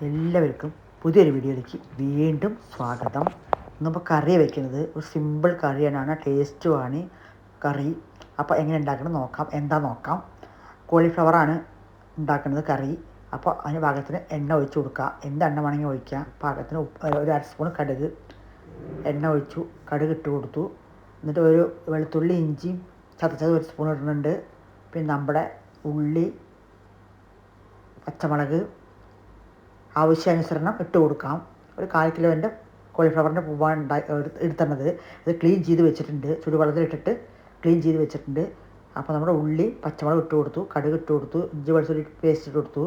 എല്ലാവർക്കും പുതിയൊരു വീഡിയോയിലേക്ക് വീണ്ടും സ്വാഗതം. ഇന്നിപ്പോൾ കറി വയ്ക്കുന്നത് ഒരു സിമ്പിൾ കറിയാണ്, ടേസ്റ്റുമാണ് കറി. അപ്പോൾ എങ്ങനെ ഉണ്ടാക്കണം നോക്കാം. നോക്കാം. കോളിഫ്ലവറാണ് ഉണ്ടാക്കുന്നത് കറി. അപ്പോൾ അതിന് പാകത്തിന് എണ്ണ ഒഴിച്ച് കൊടുക്കുക. എന്ത് എണ്ണ വേണമെങ്കിൽ ഒഴിക്കാം. പാകത്തിന് ഒരു അര സ്പൂൺ കടുക് എണ്ണ ഒഴിച്ചു, കടുക് ഇട്ട് കൊടുത്തു. എന്നിട്ട് ഒരു വെളുത്തുള്ളി ഇഞ്ചിയും ചതച്ചത് ഒരു സ്പൂൺ ഇടുന്നുണ്ട്. പിന്നെ നമ്മുടെ ഉള്ളി, പച്ചമുളക് ആവശ്യാനുസരണം ഇട്ട് കൊടുക്കാം. ഒരു 1/4 കിലോൻ്റെ കോളിഫ്ലവറിൻ്റെ പൂവാണ് എടുത്തത്. അത് ക്ലീൻ ചെയ്ത് വെച്ചിട്ടുണ്ട്, ചുടുവെള്ളത്തിലിട്ടിട്ട് ക്ലീൻ ചെയ്ത് വെച്ചിട്ടുണ്ട്. അപ്പോൾ നമ്മുടെ ഉള്ളി പച്ചമുളക് ഇട്ട് കൊടുത്തു, കടുക് ഇട്ട് കൊടുത്തു, ഇഞ്ചി വെളുത്തുള്ളി പേസ്റ്റ് ഇട്ട് കൊടുത്തു.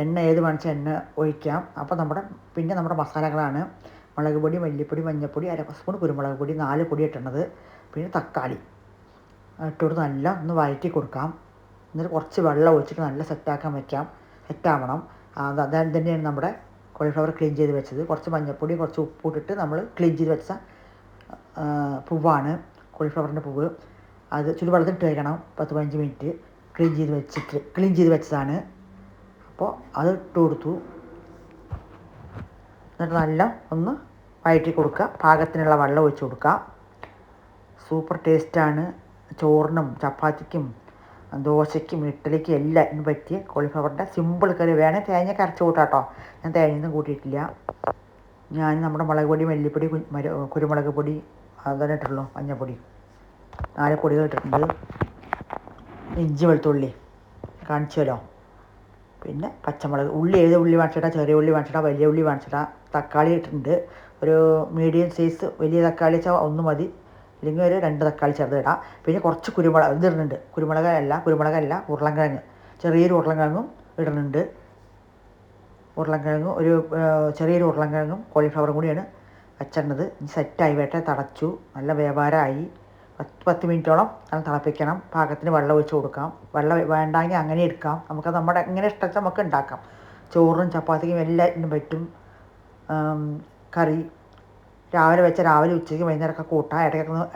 എണ്ണ ഏത് വേണിച്ചാൽ എണ്ണ ഒഴിക്കാം. അപ്പോൾ നമ്മുടെ മസാലകളാണ് മുളക് പൊടി, മല്ലിപ്പൊടി, മഞ്ഞൾപ്പൊടി, 1 സ്പൂൺ കുരുമുളക് പൊടി, 4 പൊടി ഇട്ടുന്നത്. പിന്നെ തക്കാളി ഇട്ട് കൊടുത്ത് നല്ല ഒന്ന് വഴറ്റി കൊടുക്കാം. എന്നിട്ട് കുറച്ച് വെള്ളം ഒഴിച്ചിട്ട് നല്ല സെറ്റാവണം. അത് തന്നെയാണ് നമ്മുടെ കോളിഫ്ലവർ ക്ലീൻ ചെയ്ത് വെച്ചത്. കുറച്ച് മഞ്ഞൾപ്പൊടി, കുറച്ച് ഉപ്പിട്ടിട്ട് നമ്മൾ ക്ലീൻ ചെയ്ത് വെച്ച പൂവാണ് കോളിഫ്ലവറിൻ്റെ പൂവ്. അത് ചുടുവെള്ളത്തിലിട്ട് വയ്ക്കണം 10-15 മിനിറ്റ്. ക്ലീൻ ചെയ്ത് വെച്ചതാണ്. അപ്പോൾ അത് ഇട്ട് കൊടുത്തു. എന്നിട്ട് നല്ല ഒന്ന് വഴറ്റി കൊടുക്കുക. പാകത്തിനുള്ള വെള്ളം ഒഴിച്ച് കൊടുക്കുക. സൂപ്പർ ടേസ്റ്റാണ്. ചോറിനും ചപ്പാത്തിക്കും ദോശയ്ക്കും ഇഡ്ഡലിക്കും എല്ലാത്തിനും പറ്റിയ കോളിഫ്ലവറിൻ്റെ സിമ്പിൾ കറി. വേണേൽ തേങ്ങ അരച്ച് കൂട്ടാം കേട്ടോ. ഞാൻ തേങ്ങയൊന്നും കൂട്ടിയിട്ടില്ല. ഞാൻ നമ്മുടെ മുളക് പൊടി, മല്ലിപ്പൊടി, കുരുമുളക് പൊടി അതന്നെ ഇട്ടിട്ടുള്ളൂ. മഞ്ഞൾപ്പൊടി 4 പൊടികൾ ഇട്ടിട്ടുണ്ട്. ഇഞ്ചി വെളുത്തുള്ളി കാണിച്ചല്ലോ. പിന്നെ പച്ചമുളക്, ഉള്ളി ഏത് ഉള്ളി വാങ്ങിച്ചിട്ടാ, ചെറിയ ഉള്ളി വാങ്ങിച്ചിട്ടാ, വലിയ ഉള്ളി വാങ്ങിച്ചിട്ടാ. തക്കാളി ഇട്ടിട്ടുണ്ട്. ഒരു മീഡിയം സൈസ് വലിയ തക്കാളി വെച്ചാൽ 1 മതി, അല്ലെങ്കിൽ ഒരു 2 തക്കാളി ചെറുതിടാം. പിന്നെ കുറച്ച് ഇടുന്നുണ്ട്. കുരുമുളകല്ല, ഉരുളൻകിഴങ്ങ്, ചെറിയൊരു ഉരുളൻകിഴങ്ങും ഇടുന്നുണ്ട്. ഒരു ചെറിയൊരു ഉരുളൻകിഴങ്ങും കോളിഫ്ലവറും കൂടിയാണ് വെച്ചിടുന്നത്. ഇനി സെറ്റായി വരട്ടെ. തടച്ചു, നല്ല വ്യാപാരമായി. 10 മിനിറ്റോളം അത് തിളപ്പിക്കണം. പാകത്തിന് വെള്ളം ഒഴിച്ച് കൊടുക്കാം. വെള്ളം വേണ്ടെങ്കിൽ അങ്ങനെ എടുക്കാം. നമുക്ക് നമ്മുടെ എങ്ങനെ ഇഷ്ടം നമുക്ക് ഉണ്ടാക്കാം. ചോറും ചപ്പാത്തിക്കും എല്ലാറ്റിനും പറ്റും. കറി രാവിലെ വെച്ചാൽ രാവിലെ, ഉച്ചയ്ക്ക്, വൈകുന്നേരമൊക്കെ കൂട്ടാം.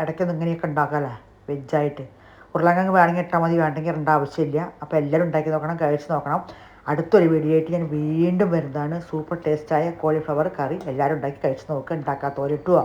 ഇടയ്ക്കൊന്ന് ഇങ്ങനെയൊക്കെ ഉണ്ടാക്കാമല്ലേ വെജായിട്ട്. ഉരുളക്കിഴങ്ങ് വേണമെങ്കിൽ ഇട്ടാൽ മതി, വേണ്ടെങ്കിൽ ഇടേണ്ട ആവശ്യമില്ല. അപ്പോൾ എല്ലാവരും ഉണ്ടാക്കി നോക്കണം, കഴിച്ച് നോക്കണം. അടുത്തൊരു വീഡിയോ ആയിട്ട് ഞാൻ വീണ്ടും വരുന്നതാണ്. സൂപ്പർ ടേസ്റ്റായ കോളിഫ്ലവർ കറി എല്ലാവരും ഉണ്ടാക്കി കഴിച്ച് നോക്കുക. ഉണ്ടാക്കാത്തവരിട്ടുക.